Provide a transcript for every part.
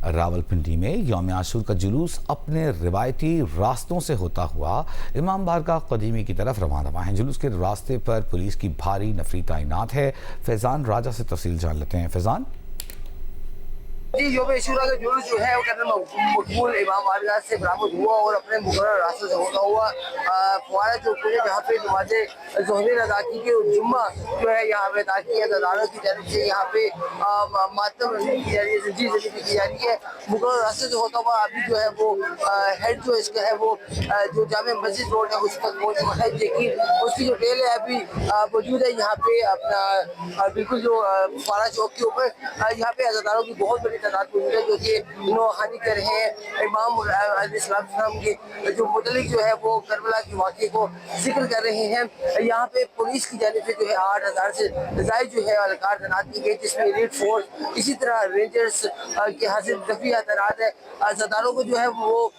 रावलपिंडी में यौम आशूर का जुलूस अपने रिवायती रास्तों से होता हुआ इमाम बारगाह कदीमी की तरफ रवाना है। जुलूस के रास्ते पर पुलिस की भारी नफरी तैनात है। फैजान राजा से तफसील जान लेते हैं। फैजान जी, यौम आशूरा का जुलूस जो है वो कहते मकबूल इमाम बारगाह से बरामद हुआ और अपने मुकर्रर रास्ते से होता हुआ फुआरा चौक पे जहाँ पे नमाज़े ज़ोहर अदा की के जुम्मा जो है यहाँ पे अदा की है। अदालत की जानिब से यहाँ पे मातम की जा रही है, ज़ंजीर ज़बी की जा रही है। मुकर्रर रास्ते से होता हुआ अभी जो है वो हेड जो इसका है वो जो जामे मस्जिद रोड है उस पर पहुँच रहा है, लेकिन उसकी जो टेल है अभी मौजूद है यहाँ पे अपना बिल्कुल जो फुआरा चौक के ऊपर। यहाँ पे अज़ादारों की बहुत बड़ी तादाद मौजूद है जो कि नौहानी कर रहे हैं। इमाम अलैहिस्सलाम के जो मुतल्लिक जो है वो करबला के वाक़े को जिक्र कर रहे हैं। यहाँ पे पुलिस की जानिब से जो है 8000 से ज़ायद जो है अलकार तैनात की गई, जिसमें रेड फोर्स इसी तरह रेंजर्स के हासिल दफिया तैनात है। अज़ादारों को जो है वो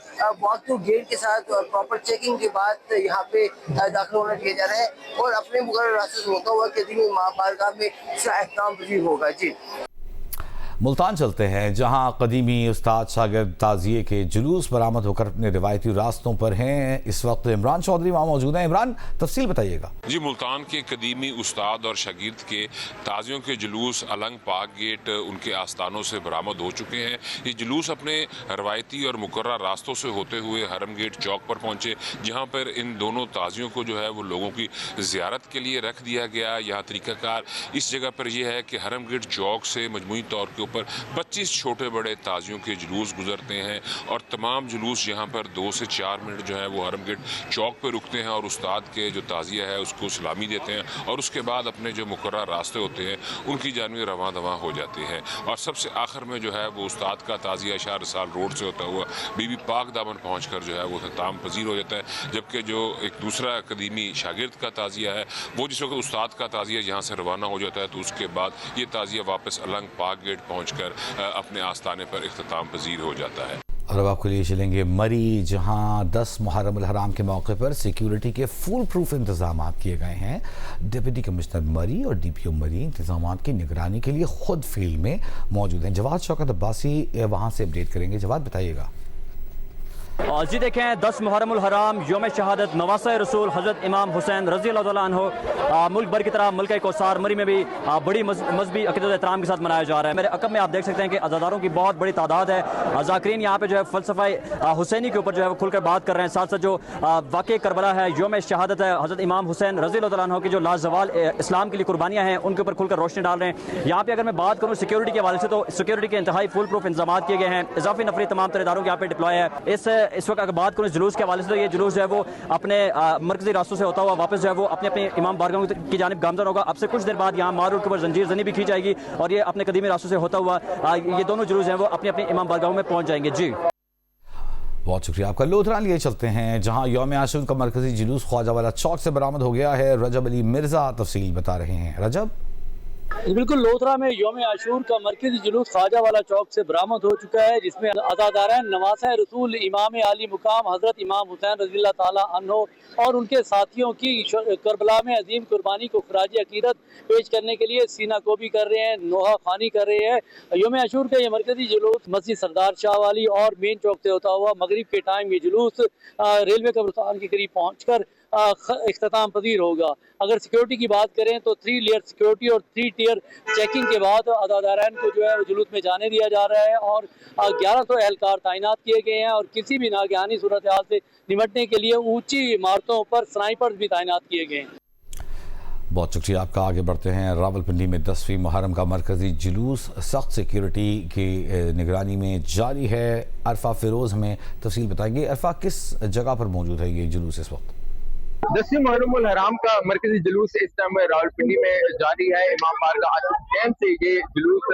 वॉक टू गेट के साथ प्रॉपर चेकिंग के बाद यहाँ पे दाखिल होना दिया जा रहा है और अपने मुकर्रर रास्ते से होता हुआ कदीमी इमाम बारगाह में इसका एहतराम पजीर होगा। जी, मुल्तान चलते हैं, जहां कदीमी उस्ताद शागिर्द ताज़िए के जुलूस बरामद होकर अपने रिवायती रास्तों पर हैं। इस वक्त इमरान चौधरी वहाँ मौजूद हैं। इमरान, तफसील बताइएगा। जी, मुल्तान के कदीमी उस्ताद और शागिर्द के ताज़ियों के जुलूस अलंग पाक गेट उनके आस्थानों से बरामद हो चुके हैं। ये जुलूस अपने रवायती और मुकर्रर रास्तों से होते हुए हरम गेट चौक पर पहुँचे, जहाँ पर इन दोनों ताज़ियों को जो है वो लोगों की ज़ियारत के लिए रख दिया गया। यहाँ तरीक़ाकार इस जगह पर यह है कि हरम गेट चौक से मजमूई तौर के ऊपर 25 छोटे बड़े ताजियों के जुलूस गुजरते हैं और तमाम जुलूस यहाँ पर 2 से 4 मिनट जो है वो हरम गेट चौक पर रुकते हैं और उस्ताद के जो ताज़िया है उसको सलामी देते हैं और उसके बाद अपने जो मुकर्रर रास्ते होते हैं उनकी जानिब रवां दवां हो जाते हैं। और सबसे आखिर में जो है वो उस्ताद का ताज़िया शाह रसाल रोड से होता हुआ बीबी पाक दामन पहुँच कर जो है वो इख्तिताम पजीर हो जाता है। जबकि जो एक दूसरा कदीमी शागिर्द का ताज़िया है वो जिस वक्त उस्ताद का ताज़िया यहाँ से रवाना हो जाता है तो उसके बाद ये ताज़िया वापस अलंग पाक गेट पहुँच कर अपने आस्थाने पर इख्तिताम पजीर हो जाता है। और अब आपके लिए चलेंगे मरी, जहां 10 मुहर्रम अल हराम के मौके पर सिक्योरिटी के फुल प्रूफ इंतजाम किए गए हैं। डिप्टी कमिश्नर मरी और DPO मरी इंतजाम की निगरानी के लिए खुद फील्ड में मौजूद हैं। जवाद शौकत अब्बासी वहां से अपडेट करेंगे। जवाद, बताइएगा। जी देखें, 10 मुहर्रम उल हराम यौम शहादत नवासा रसूल हज़रत इमाम हुसैन रज़ी अल्लाह तआला अन्हु मुल्क भर की तरह मुल्क कौसार मरी में भी बड़ी मजहबी अक़ीदत एहतराम के साथ मनाया जा रहा है। मेरे अकब में आप देख सकते हैं कि अज़ादारों की बहुत बड़ी तादाद है। ज़ाकिरीन यहाँ पे जो है फ़लसफ़ा हुसैनी के ऊपर जो है वो खुलकर बात कर रहे हैं। साथ साथ जो वाक़े करबला है, यौम शहादत है हज़रत इमाम हुसैन रज़ी अल्लाह तआला अन्हु की जो लाज़वाल इस्लाम के लिए कुर्बानियाँ हैं उनके ऊपर खुलकर रोशनी डाल रहे हैं। यहाँ पे अगर मैं बात करूँ सिक्योरिटी के हवाले से तो सिक्योरिटी के इंतहाई फुल प्रूफ इंतजाम किए गए हैं। इजाफी नफरी तमाम तरह इदारों के यहाँ पे डिप्लॉय है। इस वक्त अगर बात करूँ जुलूस के हवाले से तो ये जुलूस जो है वो अपने मरकजी रास्तों से होता हुआ वापस जो है वो अपने अपने इमाम बारगाहों की जानिब गामजन होगा। अब से कुछ देर बाद यहाँ मार रोड के ऊपर जंजीर जनी भी की जाएगी और ये अपने कदीमी रास्तों से होता हुआ ये दोनों जुलूस हैं वो अपने अपने इमाम बारगाहों में पहुंच जाएंगे। जी, बहुत शुक्रिया आपका। लोधरा लिए चलते हैं, जहां यौम आशूर का मरकजी जुलूस ख्वाजावाला चौक से बरामद हो गया है। रजब अली मिर्जा तफसील बता रहे हैं। रजब, बिल्कुल, लोधरा में यौम आशूर का मरकजी जुलूस ख्वाजावाला चौक से बरामद हो चुका है, जिसमें अज़ादारान नवासा रसूल इमाम आली मुकाम हज़रत इमाम हुसैन रज़ी अल्लाह तआला अन्हु और उनके साथियों की करबला में अजीम कुर्बानी को खराज अकीदत पेश करने के लिए सीना कोबी कर रहे हैं, नोहा खानी कर रहे हैं। यौम आशूर का ये मरकजी जुलूस मस्जिद सरदार शाह वाली और मेन चौक से होता हुआ मगरिब के टाइम ये जुलूस रेलवे कब्रिस्तान के करीब पहुँच कर इख्तिताम पजीर होगा। अगर सिक्योरिटी की बात करें तो 3 लेयर सिक्योरिटी और 3 टियर चेकिंग के बाद अज़ादारान को जो है वो जुलूस में जाने दिया जा रहा है और 1100 एहलकार तैनात किए गए हैं और किसी भी नागहानी सूरत हाल से निपटने के लिए ऊंची इमारतों पर स्नाइपर्स भी तैनात किए गए हैं। बहुत शुक्रिया आपका। आगे बढ़ते हैं। रावलपिंडी में 10वीं मुहर्रम का मरकजी जुलूस सख्त सिक्योरिटी की निगरानी में जारी है। अरफा फिरोज हमें तफसील बताएंगे। अरफा, किस जगह पर मौजूद है ये जुलूस इस वक्त? 10वीं मुहर्रम उल हराम का मरकजी जुलूस इस टाइम रावलपिंडी में जारी है। इमाम बारगाह कैंप से ये जुलूस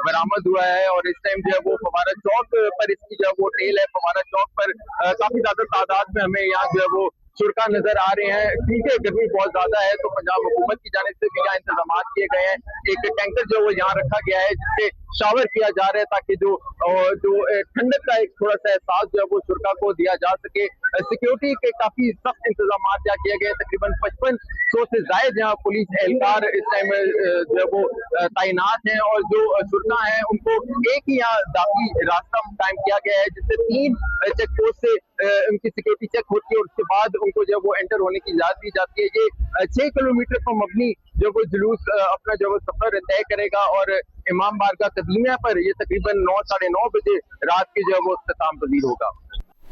बरामद हुआ है और इस टाइम जो है वो फवारा चौक पर इसकी जो है वो टेल है। फवारा चौक पर काफी ज्यादा तादाद में हमें यहाँ जो है वो शुरा नजर आ रहे हैं। क्योंकि गर्मी बहुत ज्यादा है तो पंजाब हुकूमत की जानिब से भी यहाँ इंतजाम किए गए हैं। एक टैंकर जो वो यहाँ रखा गया है जिससे शावर किया जा रहा है ताकि जो ठंडक का एक थोड़ा सा एहसास जो है वो शुरा को दिया जा सके। सिक्योरिटी के काफी सख्त इंतजाम यहाँ किए गए। तकरीबन 5500 से ज्यादा यहाँ पुलिस एहलकार इस टाइम जो है वो तैनात हैं और जो शुरा है उनको एक ही यहाँ दाखिली रास्ता कायम किया गया है जिससे 3 चेक पोस्ट से उनकी सिक्योरिटी चेक होती है और उसके बाद उनको जो वो एंटर होने की इजाजत दी जाती है। ये 6 किलोमीटर पर मबनी जो वो जुलूस अपना जो सफर तय करेगा और इमाम बारगाह कदीमिया पर ये तकरीबन 9 साढ़े 9 बजे रात के जो है वो इख्तिताम पजीर होगा।